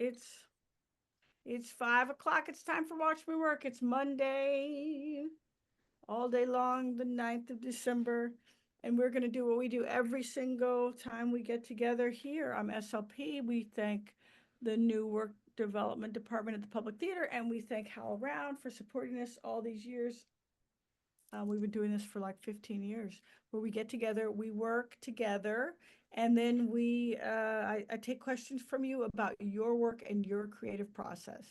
It's 5 o'clock. It's time for Watch Me Work. It's Monday, all day long, the 9th of December. And we're going to do what we do every single time we get together here. I'm SLP. We thank the new work development department at the Public Theater, and we thank HowlRound for supporting us all these years. We've been doing this for like 15 years, where we get together, we work together, and then I take questions from you about your work and your creative process.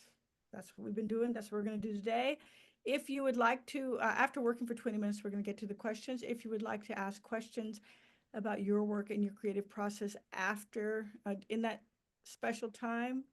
That's what we've been doing. That's what we're going to do today. If you would like to, after working for 20 minutes, we're going to get to the questions. If you would like to ask questions about your work and your creative process after, in that special time,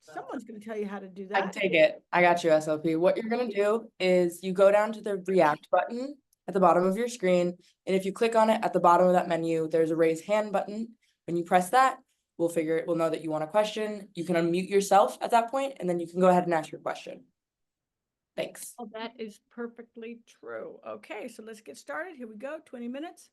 someone's going to tell you how to do I can that. take it. I got you, SLP. What you're going to do is you go down to the React button at the bottom of your screen. And if you click on it at the bottom of that menu, there's a raise hand button. When you press that, we'll know that you want a question. You can unmute yourself at that point, and then you can go ahead and ask your question. Thanks. Oh, that is perfectly true. Okay, so let's get started. Here we go, 20 minutes.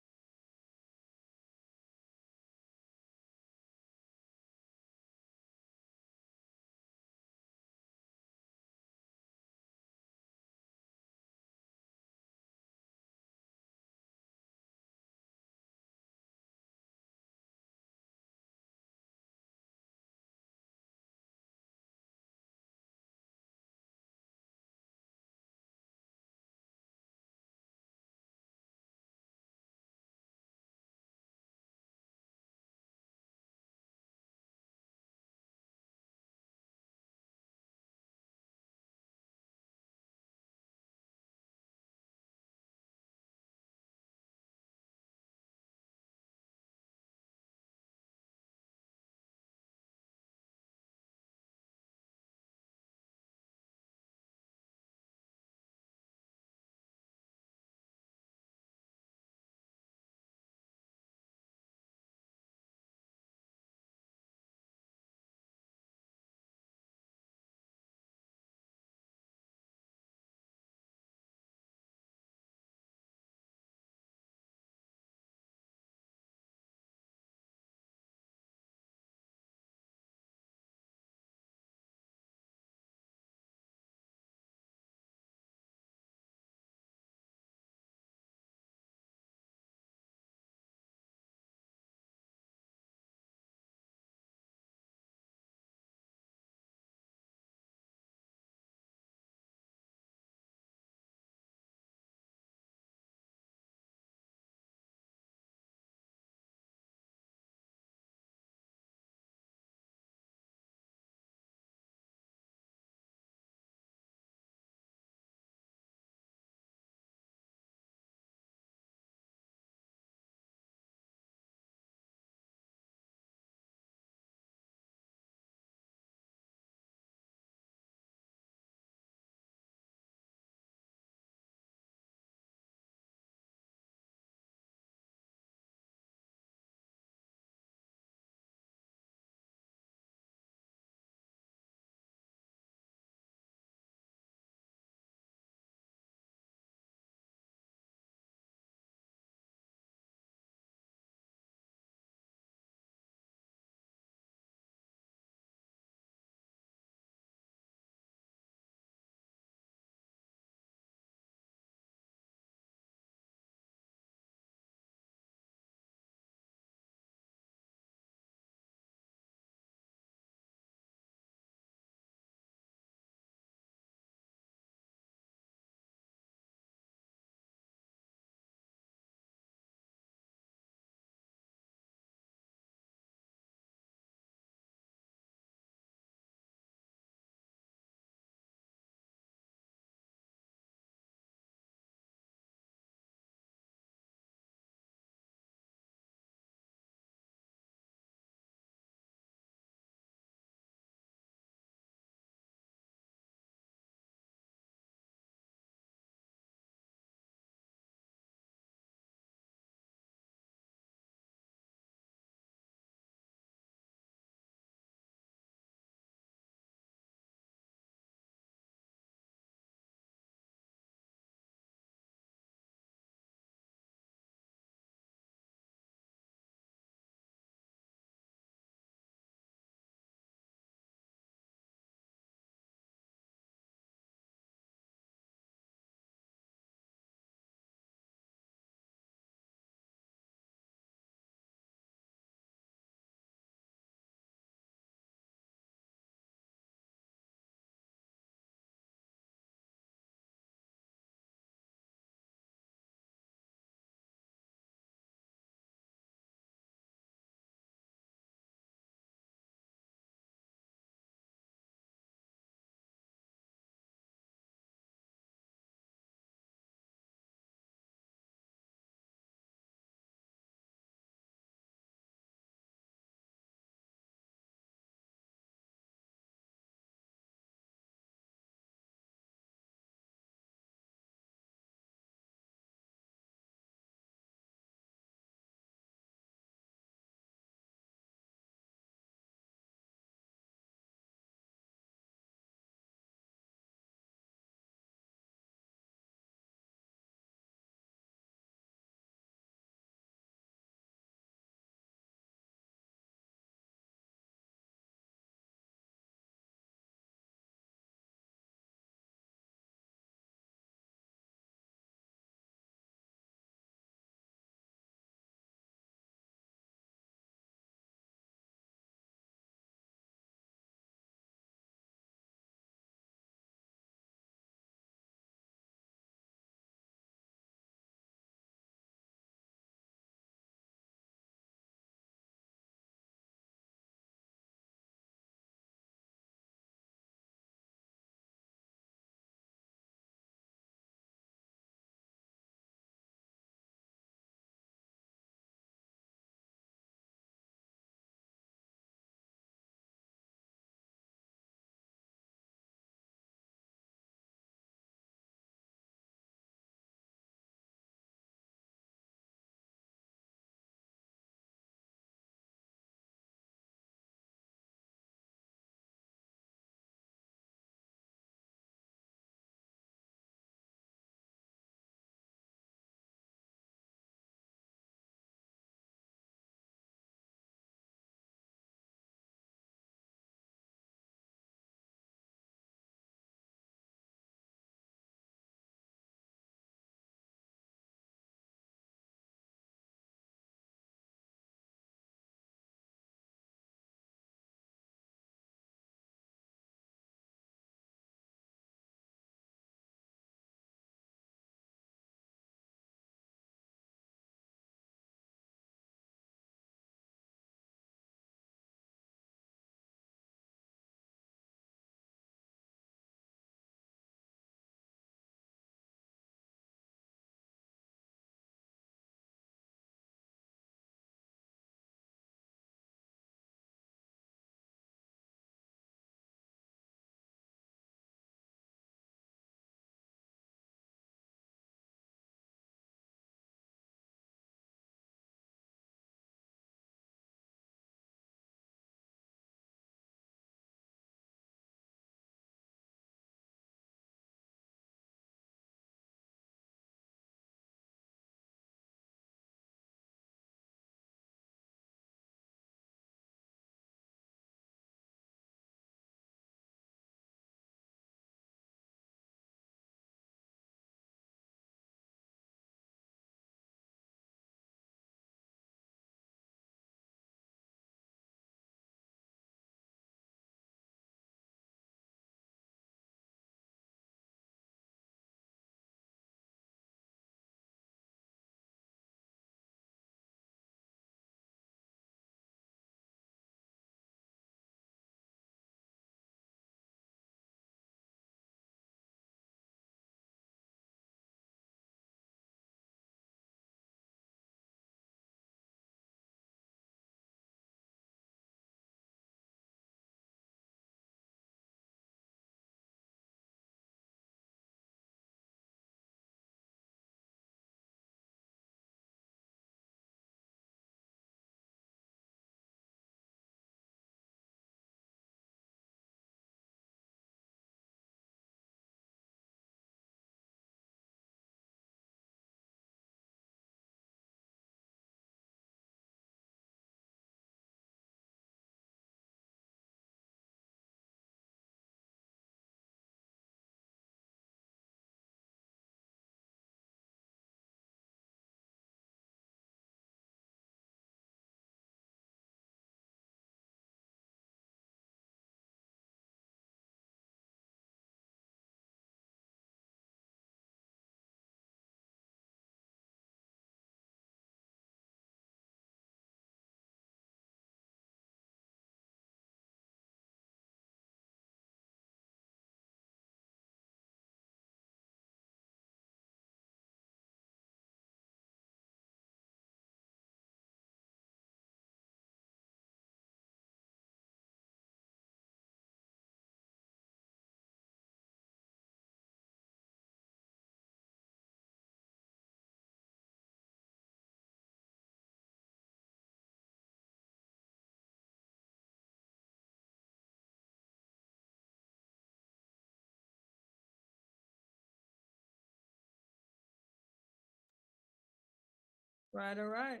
Right, all right.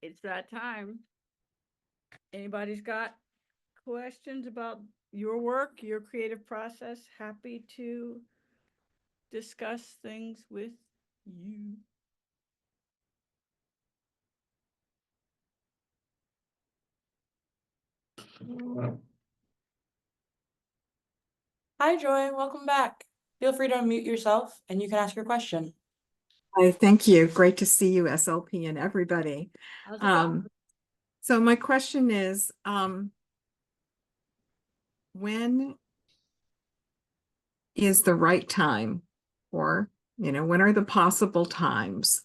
It's that time. Anybody's got questions about your work, your creative process? Happy to discuss things with you. Hi, Joy. Welcome back. Feel free to unmute yourself and you can ask your question. Hi, thank you. Great to see you, SLP, and everybody. How's it going? So my question is, when is the right time, or, when are the possible times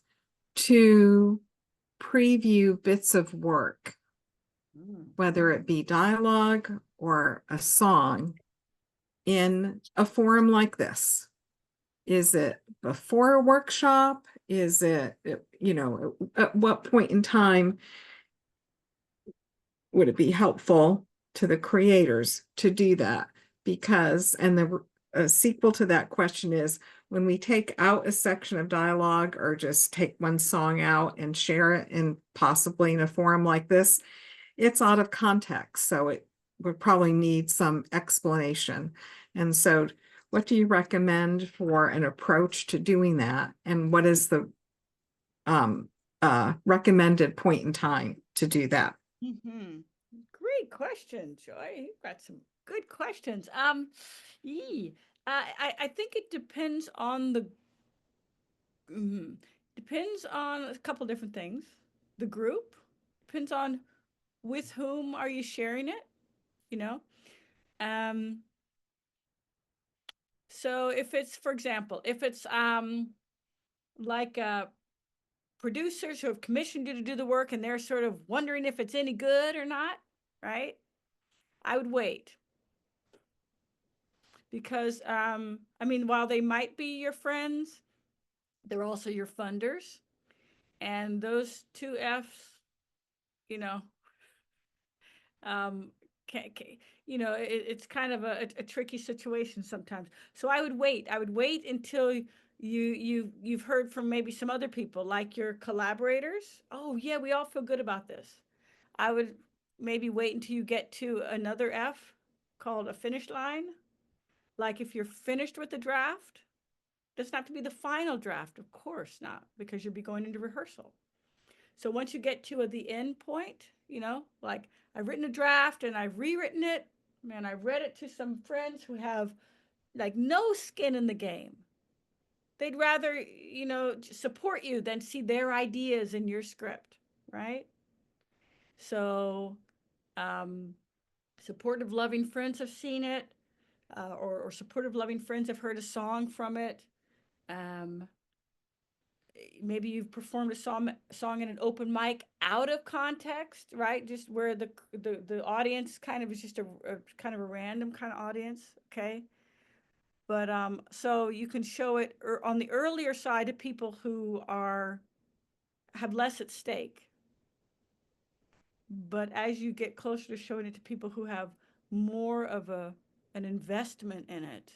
to preview bits of work, whether it be dialogue or a song, in a forum like this? Is it before a workshop? Is it, at what point in time would it be helpful to the creators to do that? Because, and the sequel to that question is, when we take out a section of dialogue or just take one song out and share it in possibly in a forum like this, it's out of context. So it would probably need some explanation. And so what do you recommend for an approach to doing that? And what is the recommended point in time to do that? Great question, Joy. You've got some good questions. I think it depends on depends on a couple different things. The group depends on with whom are you sharing it, you know. So if it's, for example, if it's like producers who have commissioned you to do the work and they're sort of wondering if it's any good or not, right? I would wait. Because I mean, while they might be your friends, they're also your funders. And those two F's, you know, it's kind of a tricky situation sometimes. So I would wait. I would wait until you've heard from maybe some other people, like your collaborators. Oh yeah, we all feel good about this. I would maybe wait until you get to another F called a finish line. Like if you're finished with the draft, doesn't have to be the final draft, of course not, because you'll be going into rehearsal. So once you get to the end point, like I've written a draft and I've rewritten it, man, I read it to some friends who have like no skin in the game. They'd rather, support you than see their ideas in your script, right? So, supportive, loving friends have seen it, or supportive, loving friends have heard a song from it. Maybe you've performed a song in an open mic out of context, right? Just where the audience kind of is just a kind of a random kind of audience, okay? But so you can show it on the earlier side to people who have less at stake. But as you get closer to showing it to people who have more of an investment in it,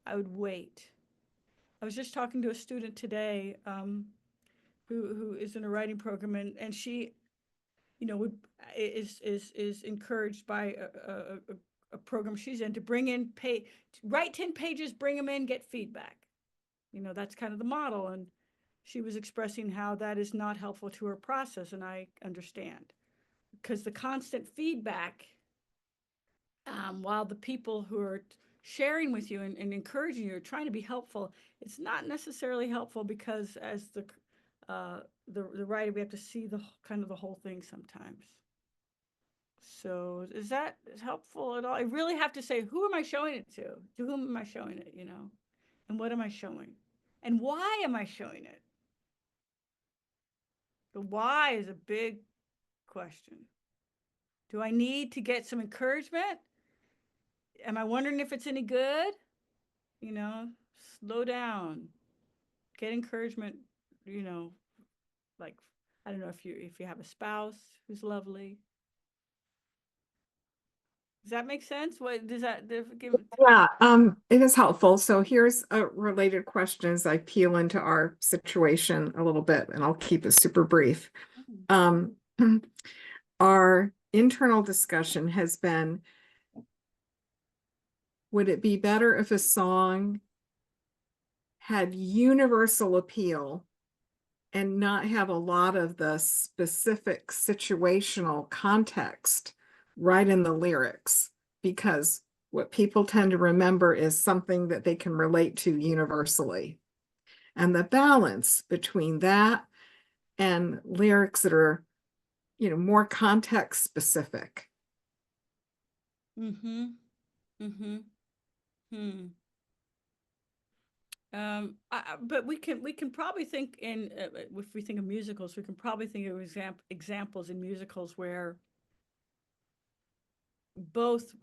I would wait. I was just talking to a student today, who is in a writing program, and she, is encouraged by a program she's in to bring in write 10 pages, bring them in, get feedback. That's kind of the model, and she was expressing how that is not helpful to her process, and I understand, because the constant feedback, while the people who are sharing with you and encouraging you are trying to be helpful, it's not necessarily helpful, because as the writer, we have to see the kind of the whole thing sometimes. So is that helpful at all? I really have to say, who am I showing it to? To whom am I showing it, And what am I showing? And why am I showing it? The why is a big question. Do I need to get some encouragement? Am I wondering if it's any good? Slow down. Get encouragement, like, I don't know if you have a spouse who's lovely. Does that make sense? What does that give? Yeah, it is helpful. So here's a related question as I peel into our situation a little bit, and I'll keep it super brief. Um, our internal discussion has been, would it be better if a song had universal appeal and not have a lot of the specific situational context right in the lyrics? Because what people tend to remember is something that they can relate to universally. And the balance between that and lyrics that are, more context specific. Mm-hmm. Mm-hmm. Hmm. But we can probably think in if we think of musicals, we can probably think of examples in musicals where both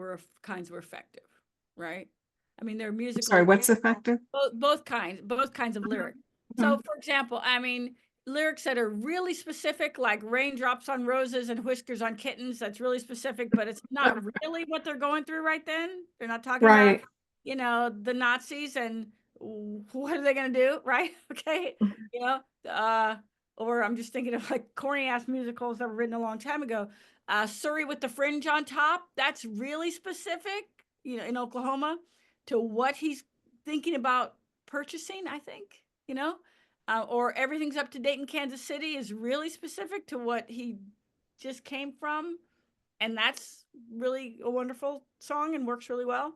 kinds were effective, right? I mean, there are musicals. Sorry, what's effective? Both kinds of lyrics. So, for example, I mean, lyrics that are really specific, like raindrops on roses and whiskers on kittens. That's really specific, but it's not really what they're going through right then. They're not talking about, the Nazis and what are they going to do, right? Okay, you know, or I'm just thinking of like corny ass musicals that were written a long time ago. Surrey with the Fringe on top. That's really specific, in Oklahoma, to what he's thinking about purchasing, I think, or Everything's Up to Date in Kansas City is really specific to what he just came from. And that's really a wonderful song and works really well.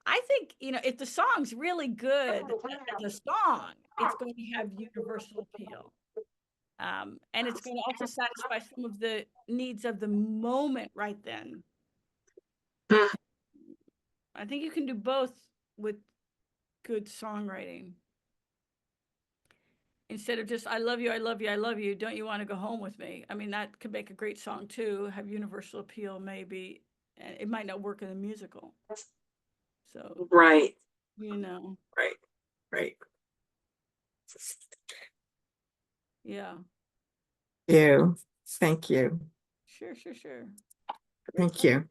I think, if the song's really good as a song, it's going to have universal appeal. And it's going to also satisfy some of the needs of the moment right then. I think you can do both with good songwriting. Instead of just, I love you, I love you, I love you, don't you want to go home with me? I mean, that could make a great song too, have universal appeal maybe. And it might not work in a musical. So, Right. Right. Yeah. Thank you. Sure. Thank you.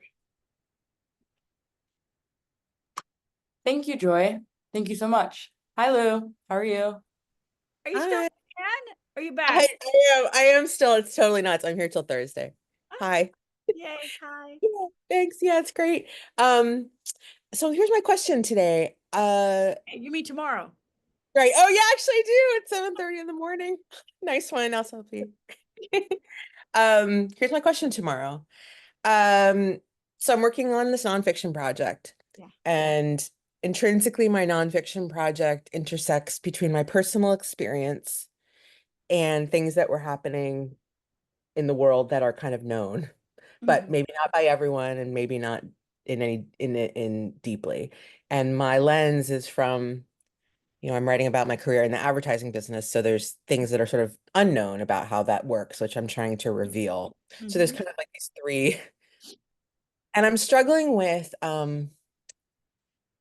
Thank you, Joy. Thank you so much. Hi, Lou. How are you? Are you still Hi. in? Are you back? I am still, it's totally nuts. I'm here till Thursday. Hi. Yay, hi. Yeah, thanks. Yeah, it's great. So here's my question today. Hey, you mean tomorrow? Right. Oh yeah, actually I do. It's 7:30 in the morning. Nice one, SLP. Here's my question tomorrow. So I'm working on this nonfiction project. Yeah. And intrinsically my nonfiction project intersects between my personal experience and things that were happening in the world that are kind of known, but maybe not by everyone and maybe not in deeply. And my lens is from, I'm writing about my career in the advertising business. So there's things that are sort of unknown about how that works, which I'm trying to reveal. So there's kind of like these three, and I'm struggling with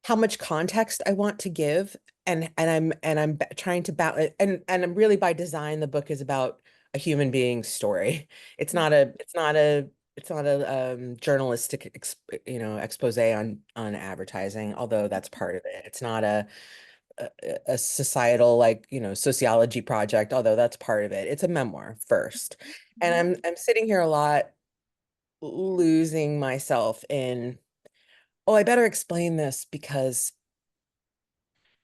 how much context I want to give. And I'm trying to balance, and I'm really by design, the book is about a human being's story. It's not a journalistic expose on advertising, although that's part of it. It's not a societal sociology project, although that's part of it. It's a memoir first. And I'm sitting here a lot losing myself in, oh, I better explain this because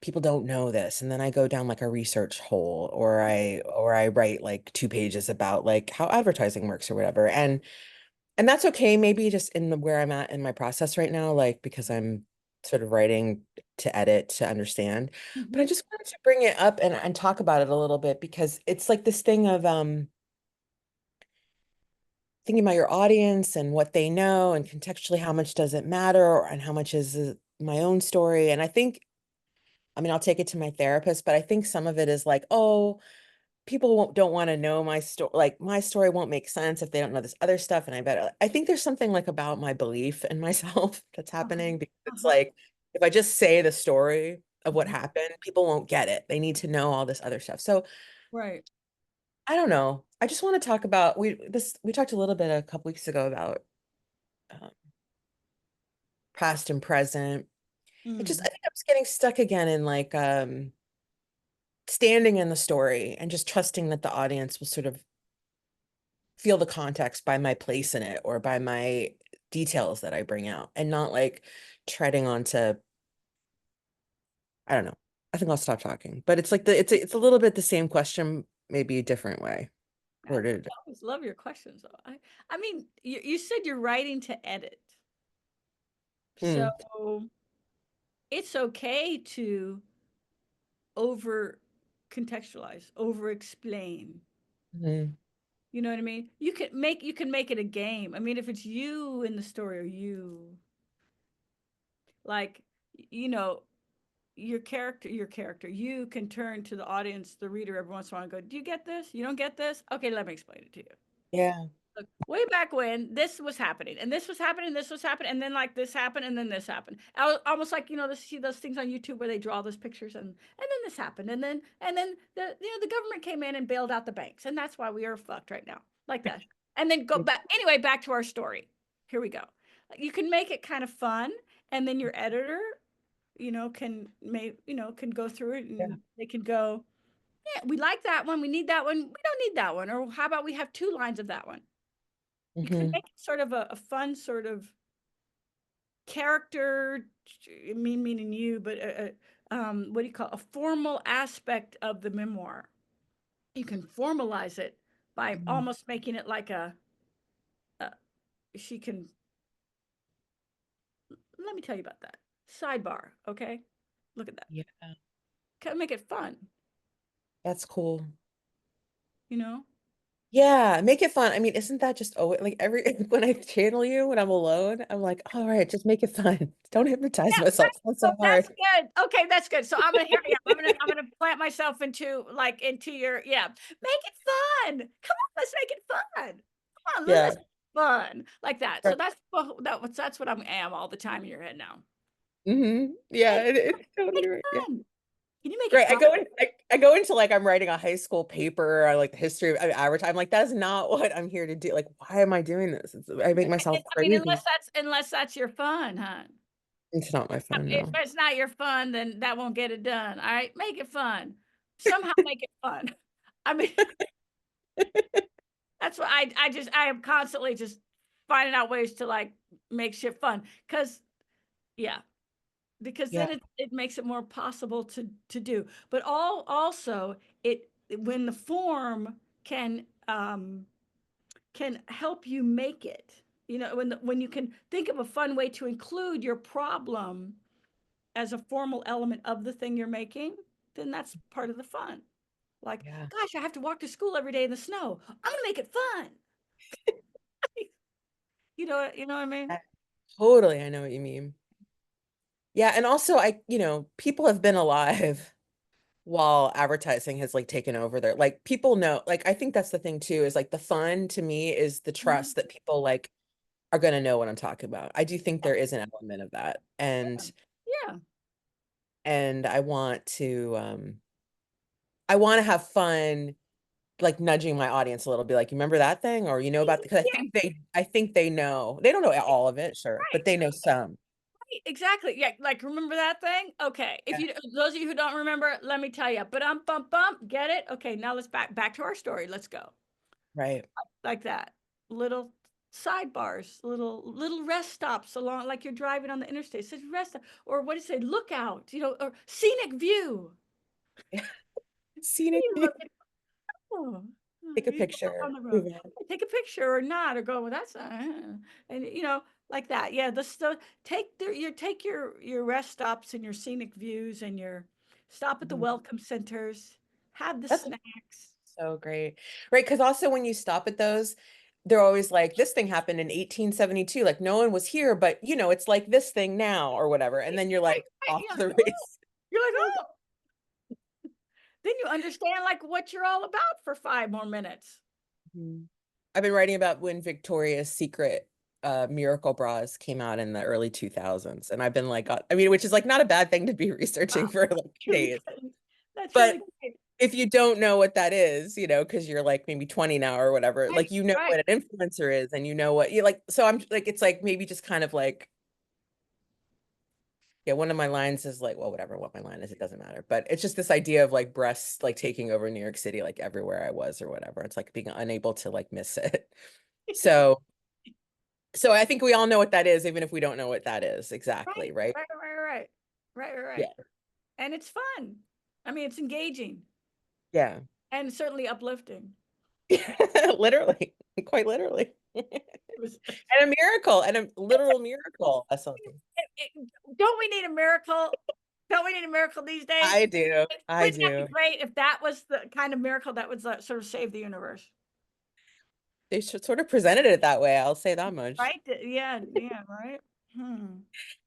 people don't know this. And then I go down like a research hole, or I write like 2 pages about like how advertising works or whatever. And that's okay, maybe just in where I'm at in my process right now, like because I'm sort of writing to edit to understand. But I just wanted to bring it up and talk about it a little bit, because it's like this thing of thinking about your audience and what they know, and contextually how much does it matter, and how much is my own story. And I think, I mean, I'll take it to my therapist, but I think some of it is like, oh, people don't want to know my story. Like my story won't make sense if they don't know this other stuff. And I think there's something like about my belief in myself that's happening, because it's like, if I just say the story of what happened, people won't get it. They need to know all this other stuff. So Right. I don't know. I just want to talk about, we talked a little bit a couple weeks ago about past and present. I Mm. think I was getting stuck again in like standing in the story and just trusting that the audience will sort of feel the context by my place in it or by my details that I bring out, and not like treading onto, I don't know. I think I'll stop talking. But it's like it's a little bit the same question, maybe a different way I worded. always love your questions, though. I mean, you said you're writing to edit. So Mm. it's okay to over contextualize, over explain. Mhm. You know what I mean? You can make it a game. I mean, if it's you in the story or you, like, you know, your character, you can turn to the audience, the reader, every once in a while and go, "Do you get this? You don't get this? Okay, let me explain it to you." Yeah. Look, way back when this was happening, and this was happening, this was happening, and then like this happened, and then this happened. Almost like, see those things on YouTube where they draw those pictures, and then this happened, and then the government came in and bailed out the banks, and that's why we are fucked right now, like that. And then go back anyway, back to our story. Here we go. You can make it kind of fun, and then your editor, can go through it, Yeah. and they can go, yeah, we like that one, we need that one, we don't need that one, or how about we have 2 lines of that one. You can Mhm. make it sort of a fun sort of character, me meaning you, but what do you call it? A formal aspect of the memoir. You can formalize it by Mhm. almost making it like a she can. Let me tell you about that. Sidebar, okay? Look at that. Yeah, Can make it fun, that's cool. you know? Yeah, make it fun. I mean, isn't that just, oh, like every when I channel you when I'm alone, I'm like, all right, just make it fun. Don't hypnotize Yeah, myself. right. That's So so that's hard. good. Okay, that's good. So I'm gonna hear you. I'm gonna plant myself into your, yeah. Make it fun. Come on, let's make it fun. Come on, Yeah. let's fun like that. So Right. that's what I am all the time in your head now. Yeah, Make it it's totally right. Yeah. fun. Can you make it Right. fun? I go into like I'm writing a high school paper or like the history of advertising. I'm like, that's not what I'm here to do. Like, why am I doing this? I make myself I mean, crazy. unless that's your fun, huh? It's not my fun, If no. it's not your fun, then that won't get it done. All right, make it fun. Somehow make it fun. I mean, that's what I am constantly just finding out ways to like make shit fun. Yeah, because Yeah. then it makes it more possible to do. But also when the form can help you make it. When you can think of a fun way to include your problem as a formal element of the thing you're making, then that's part of the fun. Like, Yeah. gosh, I have to walk to school every day in the snow. I'm gonna make it fun. You know what I mean? Yeah, totally. I know what you mean. Yeah. And also people have been alive while advertising has like taken over their, like, people know, like, I think that's the thing too, is like the fun to me is the Mhm. trust that people like are going to know what I'm talking about. I do think there is an element of that. Yeah. And I want to have fun, like nudging my audience a little bit, like, you remember that thing, or you know about, because Yeah. I think they know. They don't know all of it, sure, but Right. they know some. Exactly. Yeah. Like, remember that thing? Okay. If Yeah. you, those of you who don't remember, let me tell you. But bump. Get it? Okay. Now let's back to our story. Let's go. Right. Like that. Little sidebars, little rest stops along, like you're driving on the interstate. It says rest stop, or what does it say? Lookout. Or scenic view. Scenic You view. look at, oh, Take a you look picture. on the road. Move on. Take a picture or not, or go, well, that's not, and like that. Yeah, take your rest stops and your scenic views and your stop at the Mhm. welcome centers. Have the That's snacks. so great. Right. Because also when you stop at those, they're always like, this thing happened in 1872. Like, no one was here, but it's like this thing now or whatever. And then you're Right, like right, off yeah. to the race. You're like, oh, then you understand like what you're all about for 5 more minutes. Mhm. I've been writing about when Victoria's Secret miracle bras came out in the early 2000s. And I've been like, I mean, which is like not a bad thing to be researching Wow, for like really days. good. That's really But great. if you don't know what that is, because you're like maybe 20 now or whatever, Right, like, you know right. what an influencer is, and you know what you like. So I'm like, it's like maybe just kind of like Yeah, one of my lines is like, well, whatever what my line is, it doesn't matter. But it's just this idea of like breasts like taking over New York City, like everywhere I was or whatever. It's like being unable to like miss it. So I think we all know what that is, even if we don't know what that is exactly, right? Right. Yeah. And it's fun. I mean, it's engaging Yeah. and certainly uplifting. Literally, quite literally. It was, And a miracle, and a literal miracle. don't we need a miracle? Don't we need a miracle these days? I do. I Wouldn't that do. be great if that was the kind of miracle that would sort of save the universe? They should sort of presented it that way. I'll say that much. Right? Yeah, right.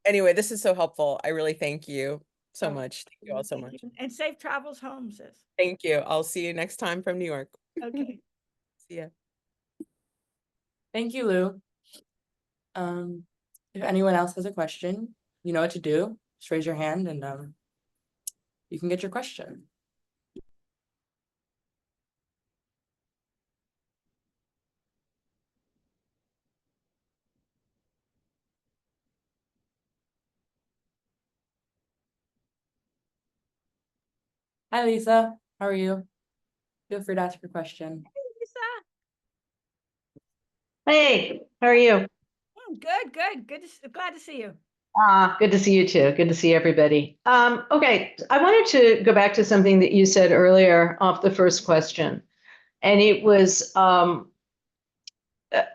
Anyway, this is so helpful. I really thank you so Oh, much. Thank you all so thank much. you. And safe travels home, sis. Thank you. I'll see you next time from New York. Okay. See ya. Thank you, Lou. If anyone else has a question, you know what to do. Just raise your hand and you can get your question. Hi, Lisa. How are you? Feel free to ask your question. Hey, how are you? Good. Glad to see you. Good to see you too. Good to see everybody. Okay, I wanted to go back to something that you said earlier off the first question. And it was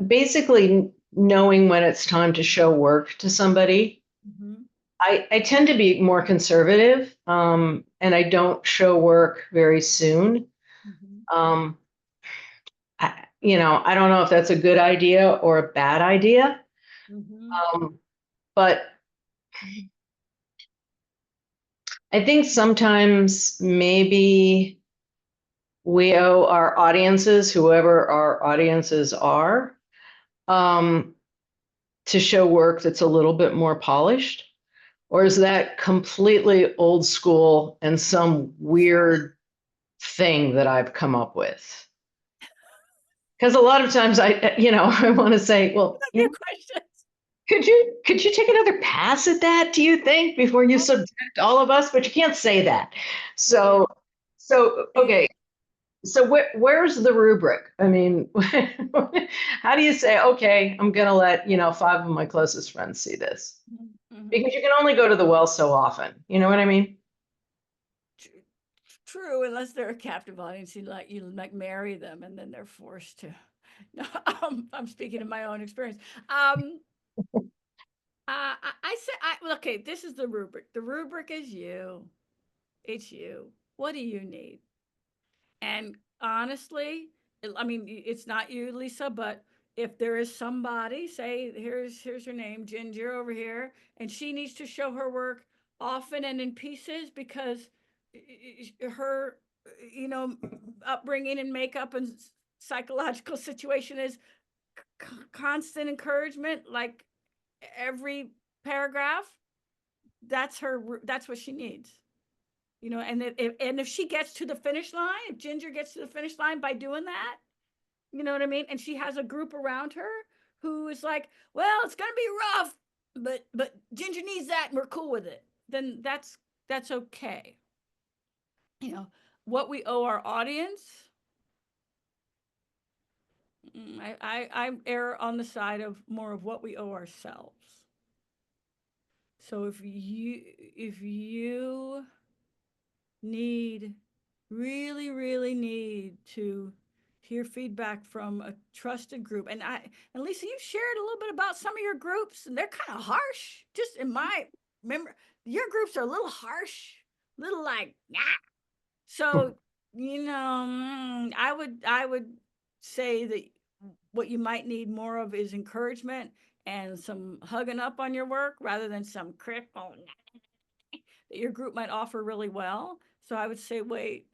basically knowing when it's time to show work to somebody. I tend to be more conservative, and I don't show work very soon. I don't know if that's a good idea or a bad idea. But I think sometimes maybe we owe our audiences, whoever our audiences are, to show work that's a little bit more polished? Or is that completely old school and some weird thing that I've come up with? Because a lot of times I want to say, well, Good questions. could you take another pass at that, do you think, before you subject all of us? But you can't say that. So okay. So where's the rubric? I mean, how do you say, okay, I'm going to let, 5 of my closest friends see this? Because you can only go to the well so often. You know what I mean? True, unless they're a captive audience, you marry them and then they're forced to. No, I'm speaking of my own experience. Okay, this is the rubric. The rubric is you. It's you. What do you need? And honestly, I mean, it's not you, Lisa, but if there is somebody, say, here's her name, Ginger over here, and she needs to show her work often and in pieces because her, upbringing and makeup and psychological situation is constant encouragement, like every paragraph. That's what she needs. And if she gets to the finish line, if Ginger gets to the finish line by doing that, you know what I mean? And she has a group around her who is like, well, it's going to be rough, but Ginger needs that and we're cool with it. Then that's okay. What we owe our audience, I err on the side of more of what we owe ourselves. So if you really need to hear feedback from a trusted group, and Lisa, you shared a little bit about some of your groups, and they're kind of harsh. Just in my memory, your groups are a little harsh, little like nah. So I would say that what you might need more of is encouragement and some hugging up on your work rather than some critical that your group might offer really well. So I would say wait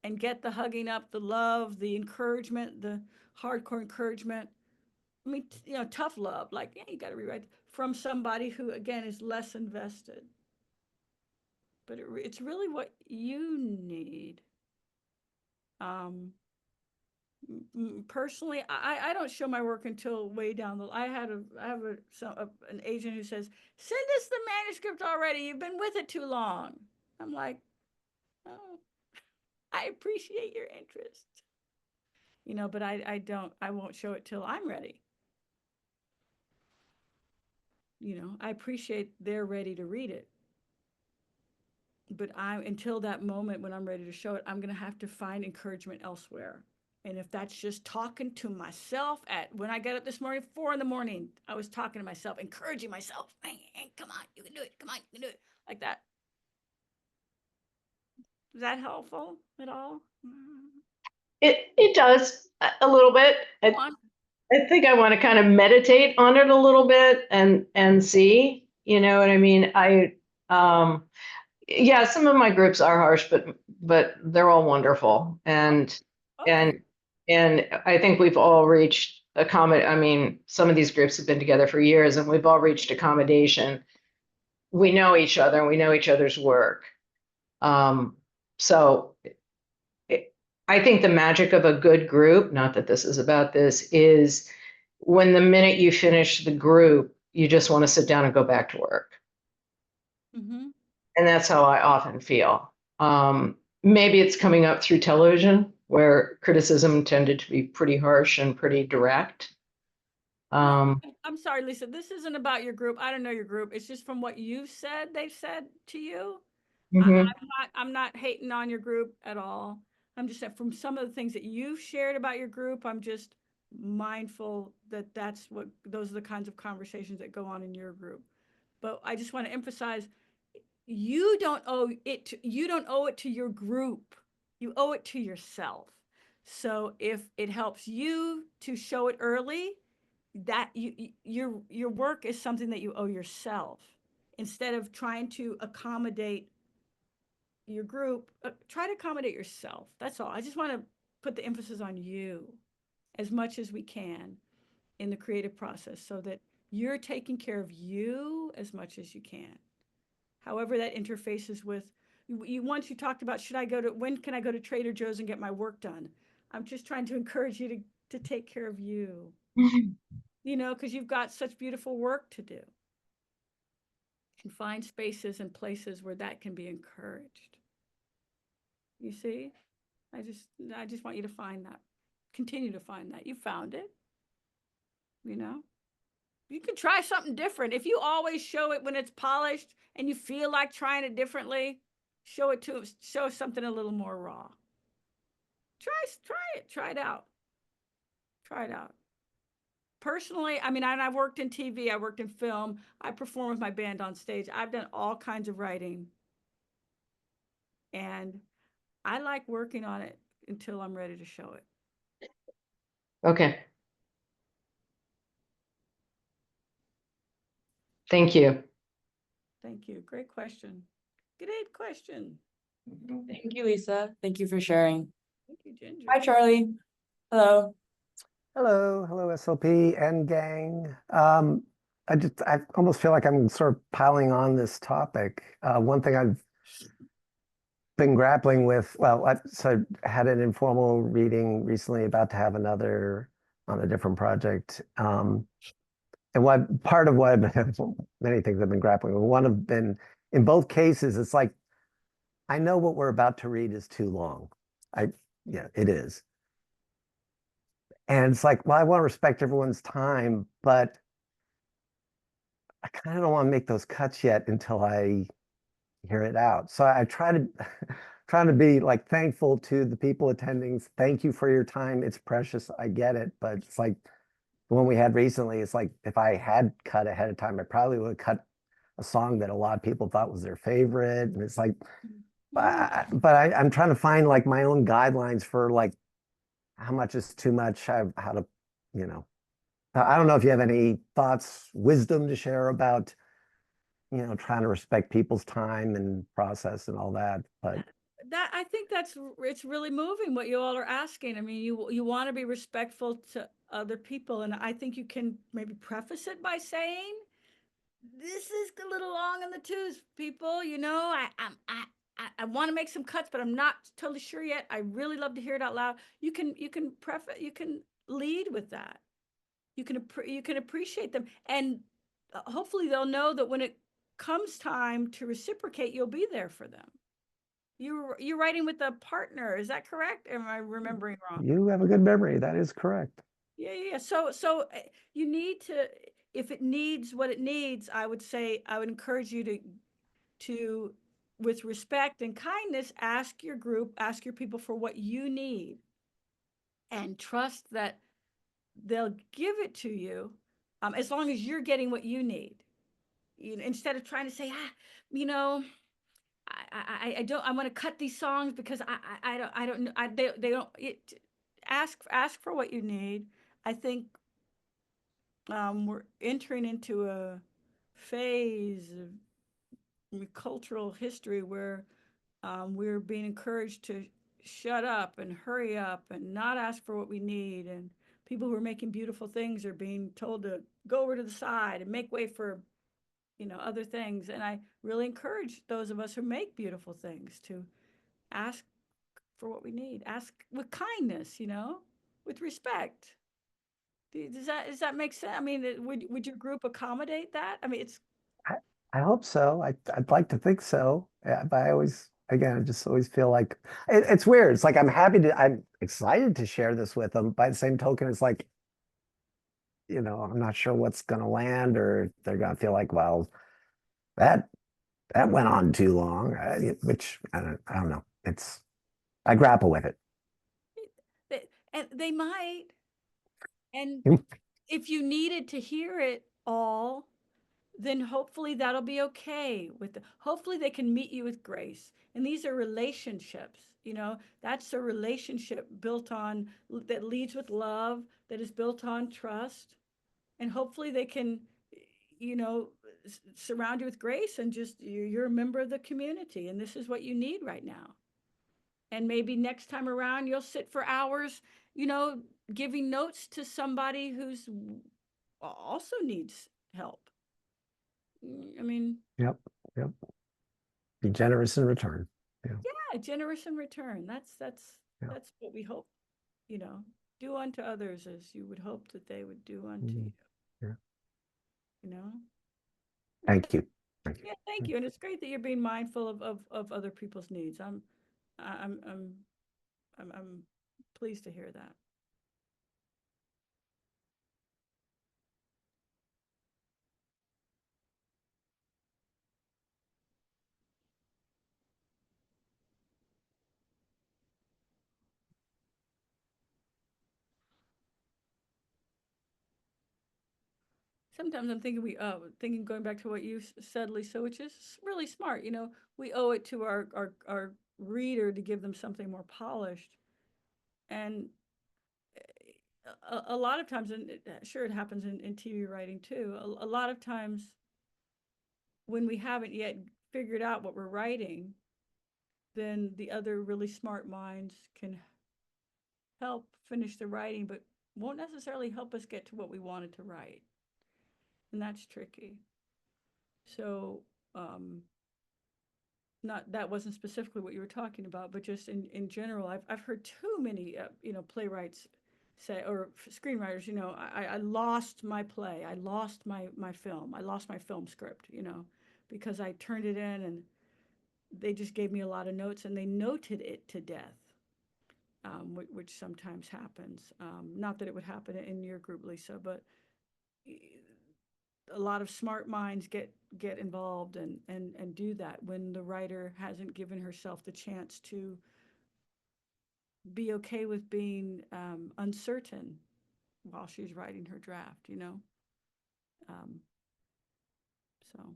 and get the hugging up, the love, the encouragement, the hardcore encouragement. I mean, tough love, like, yeah, you got to rewrite from somebody who, again, is less invested. But it's really what you need. Personally, I don't show my work until way down the. I have an agent who says, "Send us the manuscript already. You've been with it too long." I'm like, "Oh, I appreciate your interest, but I won't show it till I'm ready. I appreciate they're ready to read it, but until that moment when I'm ready to show it, I'm gonna have to find encouragement elsewhere. And if that's just talking to myself when I got up this morning, 4 a.m, I was talking to myself, encouraging myself. Hey, come on, you can do it. Come on, you can do it. Like that. Is that helpful at all? It does a little bit. I think I want to kind of meditate on it a little bit and see, you know what I mean? Yeah, some of my groups are harsh, but they're all wonderful. And Okay. and I think we've all reached I mean, some of these groups have been together for years and we've all reached accommodation. We know each other and we know each other's work. So I think the magic of a good group, not that this is about this, is when the minute you finish the group, you just want to sit down and go back to work. Mm-hmm. And that's how I often feel. Maybe it's coming up through television where criticism tended to be pretty harsh and pretty direct. I'm sorry, Lisa, this isn't about your group. I don't know your group. It's just from what you've said, they've said to you. Mhm. I'm not hating on your group at all. I'm just saying from some of the things that you've shared about your group, I'm just mindful that those are the kinds of conversations that go on in your group. But I just want to emphasize, you don't owe it to your group. You owe it to yourself. So if it helps you to show it early, that your work is something that you owe yourself. Instead of trying to accommodate your group, try to accommodate yourself. That's all. I just want to put the emphasis on you as much as we can in the creative process so that you're taking care of you as much as you can. However that interfaces with once you talked about when can I go to Trader Joe's and get my work done? I'm just trying to encourage you to take care of you. Because you've got such beautiful work to do. And find spaces and places where that can be encouraged. You see? I just want you to find that. Continue to find that. You found it. You can try something different. If you always show it when it's polished and you feel like trying it differently, show something a little more raw. Try it. Try it out. Try it out. Personally, I mean, I've worked in TV, I worked in film, I perform with my band on stage. I've done all kinds of writing. And I like working on it until I'm ready to show it. Okay. Thank you. Thank you. Great question. Great question. Thank you, Lisa. Thank you for sharing. Thank you, Ginger. Hi, Charlie. Hello. Hello, SLP and gang. I almost feel like I'm sort of piling on this topic. One thing I've been grappling with, I had an informal reading recently, about to have another on a different project. And part of what many things I've been grappling with, in both cases, it's like, I know what we're about to read is too long. Yeah, it is. And it's like, well, I want to respect everyone's time, but I kind of don't want to make those cuts yet until I hear it out. So I trying to be like thankful to the people attending. Thank you for your time. It's precious. I get it. But it's like the one we had recently, it's like if I had cut ahead of time, I probably would have cut a song that a lot of people thought was their favorite. And it's like, I'm trying to find like my own guidelines for like how much is too much, how to, I don't know if you have any thoughts, wisdom to share about, trying to respect people's time and process and all that. But I think it's really moving what you all are asking. I mean, you want to be respectful to other people, and I think you can maybe preface it by saying, "This is a little long in the tooth, people. I want to make some cuts, but I'm not totally sure yet. I really love to hear it out loud. You can you can lead with that. You can appreciate them, and hopefully they'll know that when it comes time to reciprocate, you'll be there for them. You're writing with a partner, is that correct? Am I remembering wrong? You have a good memory. That is correct. Yeah. So you need to, if it needs what it needs, I would say I would encourage you to with respect and kindness, ask your group, ask your people for what you need, and trust that they'll give it to you, as long as you're getting what you need. Instead of trying to say, you know, I don't, I want to cut these songs because I don't know, they don't. Ask for what you need. I think we're entering into a phase of cultural history where we're being encouraged to shut up and hurry up and not ask for what we need. And people who are making beautiful things are being told to go over to the side and make way for, other things. And I really encourage those of us who make beautiful things to ask for what we need. Ask with kindness, with respect. Does that make sense? I mean, would your group accommodate that? I mean, it's I, I hope so. I'd like to think so. Yeah, but I always, again, I just always feel like it's weird. It's like I'm excited to share this with them. By the same token, it's like, I'm not sure what's going to land, or they're going to feel like, well, that went on too long, which I don't know. I grapple with it. and they might. And if you needed to hear it all, then hopefully that'll be okay hopefully they can meet you with grace. And these are relationships, that's a relationship that leads with love, that is built on trust. And hopefully they can, surround you with grace, and just you're a member of the community and this is what you need right now. And maybe next time around you'll sit for hours, giving notes to somebody who's also needs help. I mean, Yep. Be generous in return. yeah, generous in return. That's Yeah. that's what we hope. Do unto others as you would hope that they would do unto you. Yeah. Thank you. Yeah, thank you. And it's great that you're being mindful of other people's needs. I'm pleased to hear that. Sometimes I'm thinking, going back to what you said, Lisa, which is really smart. We owe it to our reader to give them something more polished. And a lot of times, and sure, it happens in TV writing too. A lot of times when we haven't yet figured out what we're writing, then the other really smart minds can help finish the writing, but won't necessarily help us get to what we wanted to write. And that's tricky. So, not that wasn't specifically what you were talking about, but just in general, I've heard too many playwrights say, or screenwriters, I lost my play, I lost my film, I lost my film script, because I turned it in and they just gave me a lot of notes and they noted it to death, which sometimes happens. Not that it would happen in your group, Lisa, but a lot of smart minds get involved and do that when the writer hasn't given herself the chance to be okay with being uncertain while she's writing her draft, so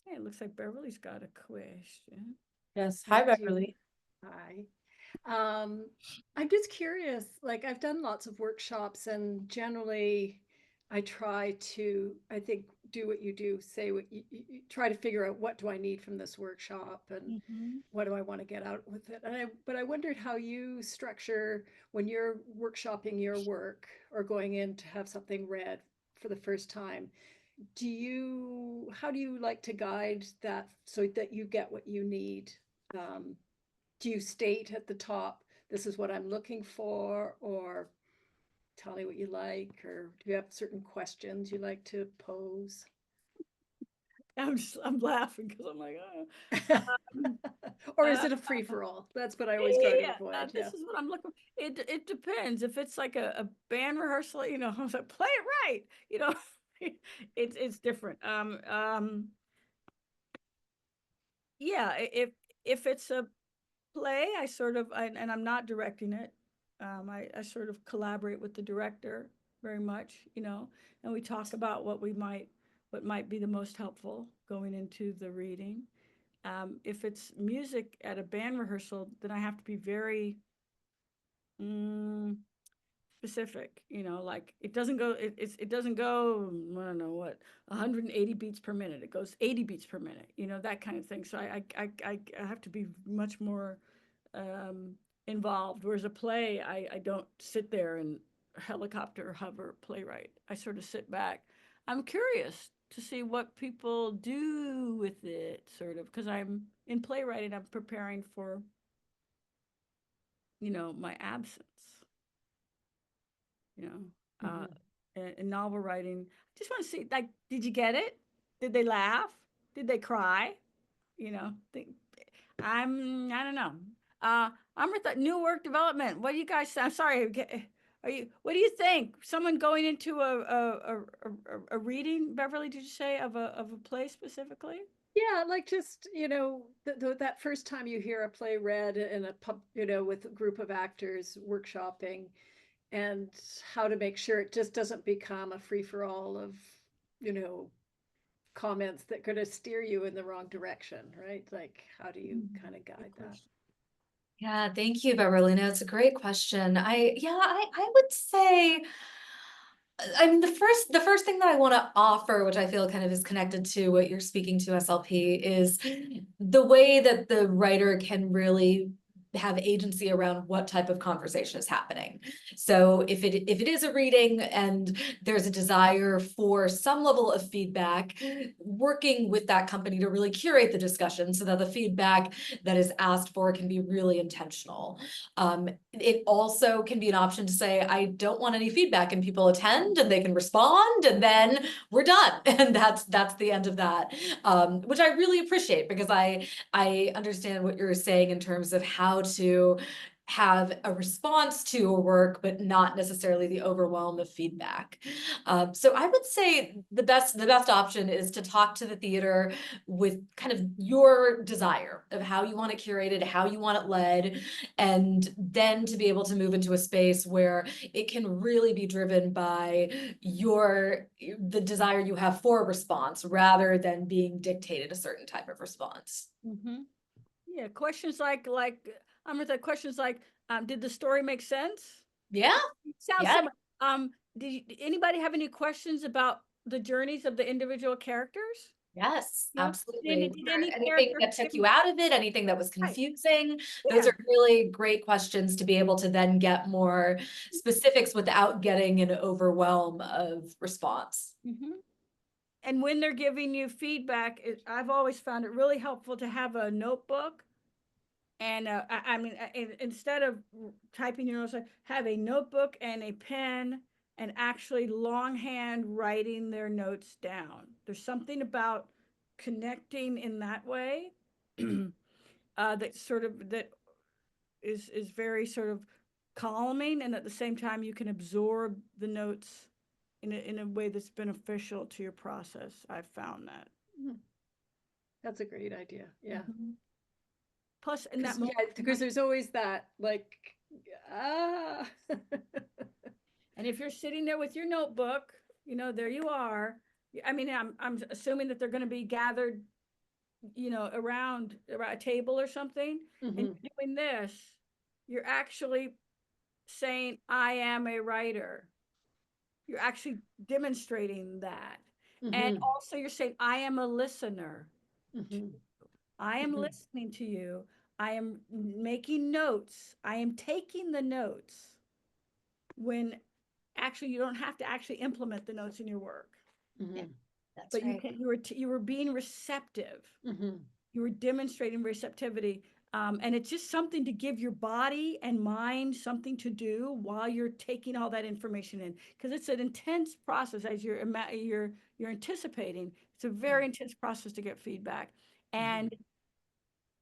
yeah, it looks like Beverly's got a question. Yes. Hi, I do. Beverly. Hi. I'm just curious, like I've done lots of workshops and generally I try to, I think, do what you do, say what you try to figure out what do I need from this workshop and what do I want to get out with it. But I wondered how you structure when you're workshopping your work or going in to have something read for the first time. how do you like to guide that so that you get what you need? Do you state at the top, this is what I'm looking for, or tell me what you like, or do you have certain questions you like to pose? I'm laughing because I'm like, oh. Or is it a free for all? That's what I always try to avoid. This is what I'm looking for. It depends. If it's like a band rehearsal, you know, I was like, play it right, you know, it's different. Yeah, if it's a play, I sort of, and I'm not directing it. I sort of collaborate with the director very much, you know, and we talk about what might be the most helpful going into the reading. If it's music at a band rehearsal, then I have to be very specific, you know, like it doesn't go, it doesn't go, I don't know what, 180 beats per minute. It goes 80 beats per minute, you know, that kind of thing. So I have to be much more involved. Whereas a play, I don't sit there and helicopter hover playwright. I sort of sit back. I'm curious to see what people do with it, sort of, because I'm in playwriting, I'm preparing for, you know, my absence. You know, in novel writing, I just want to see, like, did you get it? Did they laugh? Did they cry? You know, I don't know. I'm with the new work development. What do you guys? I'm sorry. What do you think? Someone going into a reading, Beverly? Did you say of a play specifically? Yeah, like just, you know, that first time you hear a play read in a pub, you know, with a group of actors workshopping, and how to make sure it just doesn't become a free for all of, you know, comments that could steer you in the wrong direction, right? Like, how do you kind of guide that? Yeah, thank you, Beverly. No, it's a great question. I would say, I mean, the first thing that I want to offer, which I feel kind of is connected to what you're speaking to, SLP, is the way that the writer can really have agency around what type of conversation is happening. So if it is a reading and there's a desire for some level of feedback, working with that company to really curate the discussion so that the feedback that is asked for can be really intentional. It also can be an option to say, I don't want any feedback, and people attend and they can respond, and then we're done. And that's the end of that, which I really appreciate, because I understand what you're saying in terms of how to have a response to a work, but not necessarily the overwhelm of feedback. So I would say the best option is to talk to the theater with kind of your desire of how you want it curated, how you want it led, and then to be able to move into a space where it can really be driven by the desire you have for a response, rather than being dictated a certain type of response. Yeah, questions like I'm with the questions like, did the story make sense? Yeah. Sounds similar. Did anybody have any questions about the journeys of the individual characters? Yes, No? absolutely. Did any Anything that took you out of it, anything that was confusing? Those Yeah. are really great questions to be able to then get more specifics without getting an overwhelm of response. And when they're giving you feedback, I've always found it really helpful to have a notebook. And I mean, instead of typing your notes, have a notebook and a pen, and actually longhand writing their notes down. There's something about connecting in that way that is very sort of calming, and at the same time you can absorb the notes in a way that's beneficial to your process. I've found that. That's a great idea. Yeah. Plus, in that moment, because there's always that, like, and if you're sitting there with your notebook, you know, there you are. I mean, I'm assuming that they're going to be gathered, you know, around a table or something, and you're doing this. You're actually saying, I am a writer. You're actually demonstrating that. And also you're saying, I am a listener. I am listening to you. I am making notes. I am taking the notes, when actually you don't have to actually implement the notes in your work. Yeah. That's but right. you were being receptive. Mhm. You were demonstrating receptivity. And it's just something to give your body and mind something to do while you're taking all that information in, because it's an intense process as you're anticipating. It's a very intense process to get feedback. And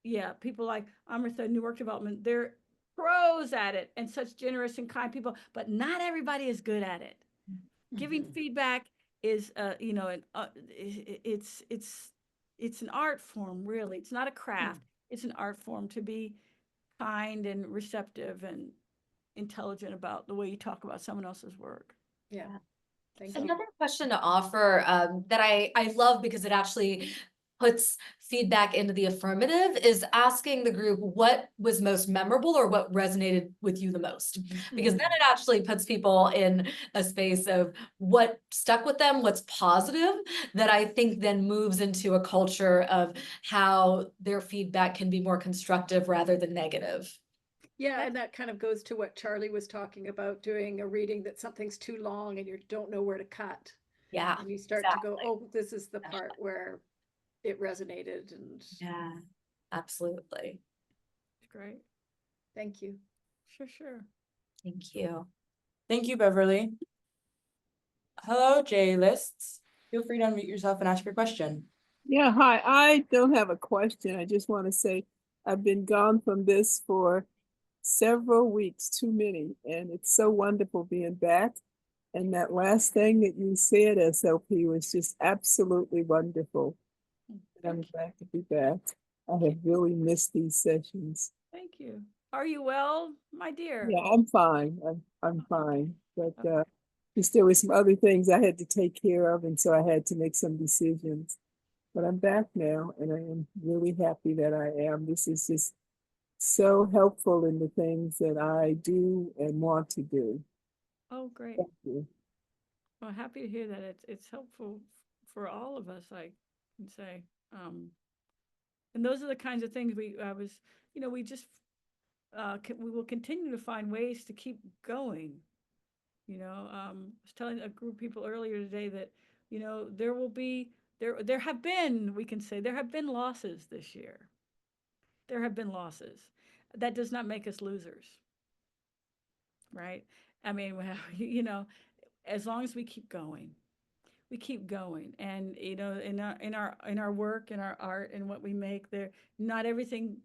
yeah, people like Amrita, New Work Development, they're pros at it and such generous and kind people, but not everybody is good at it. Giving feedback is, it's an art form, really. It's not a craft. It's an art form to be kind and receptive and intelligent about the way you talk about someone else's work. Yeah. Thank you. Another question to offer that I love because it actually puts feedback into the affirmative is asking the group what was most memorable or what resonated with you the most. Because then it actually puts people in a space of what stuck with them, what's positive, that I think then moves into a culture of how their feedback can be more constructive rather than negative. Yeah, and that kind of goes to what Charlie was talking about, doing a reading that something's too long and you don't know where to cut. Yeah. And you start to go, oh, this is the part where it resonated. And Yeah, absolutely. Great. thank you. Sure. Thank you. Thank you, Beverly. Hello, J Lists. Feel free to unmute yourself and ask your question. Yeah, hi. I don't have a question. I just want to say I've been gone from this for several weeks, too many, and it's so wonderful being back. And that last thing that you said, SLP, was just absolutely wonderful. I'm glad to be back. I have really missed these sessions. Thank you. Are you well, my dear? Yeah, I'm fine. I'm fine. But just there were some other things I had to take care of, and so I had to make some decisions. But I'm back now, and I am really happy that I am. This is just so helpful in the things that I do and want to do. Oh, great. Thank you. Well, happy to hear that. It's helpful for all of us, I can say. And those are the kinds of things we will continue to find ways to keep going. I was telling a group of people earlier today that, there have been losses this year. There have been losses. That does not make us losers, right? I mean, as long as we keep going, and in our work, in our art, and what we make, there, not everything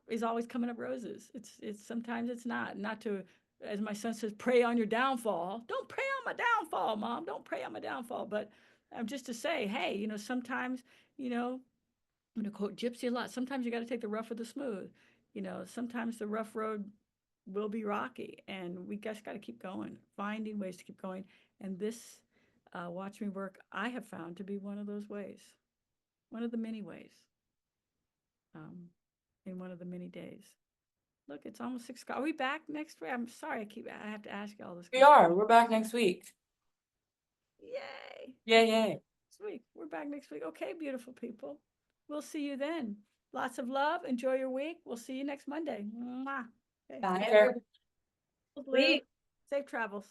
is always coming up roses. It's sometimes it's not to, as my son says, prey on your downfall. Don't prey on my downfall, Mom. Don't prey on my downfall. But just to say, hey, sometimes, I'm going to quote Gypsy a lot. Sometimes you got to take the rough with the smooth. Sometimes the rough road will be rocky, and we just got to keep going, finding ways to keep going. And this Watch Me Work, I have found to be one of those ways, one of the many ways, in one of the many days. Look, it's almost 6 o'clock. Are we back next week? I'm sorry, I have to ask you all this. We are. We're back next week. Yay. Yay. Next week. We're back next week. Okay, beautiful people. We'll see you then. Lots of love. Enjoy your week. We'll see you next Monday. Mwah. Okay. Bye. Safe travels.